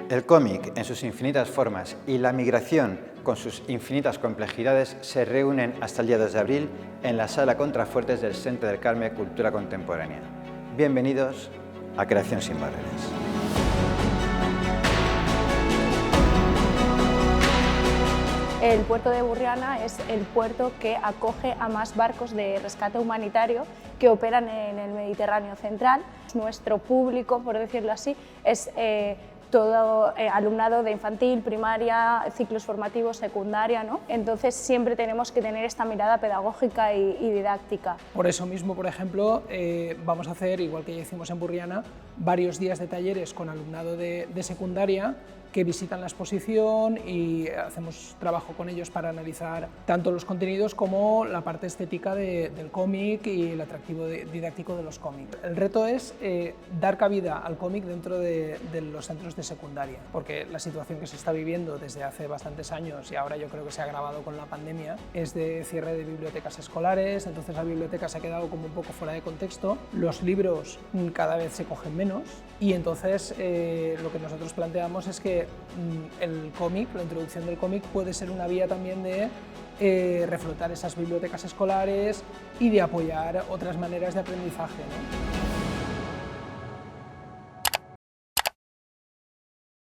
El cómic, en sus infinitas formas, y la migración, con sus infinitas complejidades, se reúnen hasta el día 2 de abril en la Sala Contrafuertes del Centro del Carme Cultura Contemporánea. Bienvenidos a Creación sin Barreras. El puerto de Burriana es el puerto que acoge a más barcos de rescate humanitario que operan en el Mediterráneo central. Nuestro público, por decirlo así, es todo alumnado de infantil, primaria, ciclos formativos, secundaria, ¿no? Entonces siempre tenemos que tener esta mirada pedagógica y didáctica. Por eso mismo, por ejemplo, vamos a hacer, igual que ya hicimos en Burriana, varios días de talleres con alumnado de secundaria que visitan la exposición y hacemos trabajo con ellos para analizar tanto los contenidos como la parte estética del cómic y el atractivo didáctico de los cómics. El reto es dar cabida al cómic dentro de los centros de secundaria, porque la situación que se está viviendo desde hace bastantes años y ahora yo creo que se ha agravado con la pandemia es de cierre de bibliotecas escolares, entonces la biblioteca se ha quedado como un poco fuera de contexto, los libros cada vez se cogen menos y entonces lo que nosotros planteamos es que el cómic, la introducción del cómic puede ser una vía también de reflotar esas bibliotecas escolares y de apoyar otras maneras de aprendizaje, ¿no?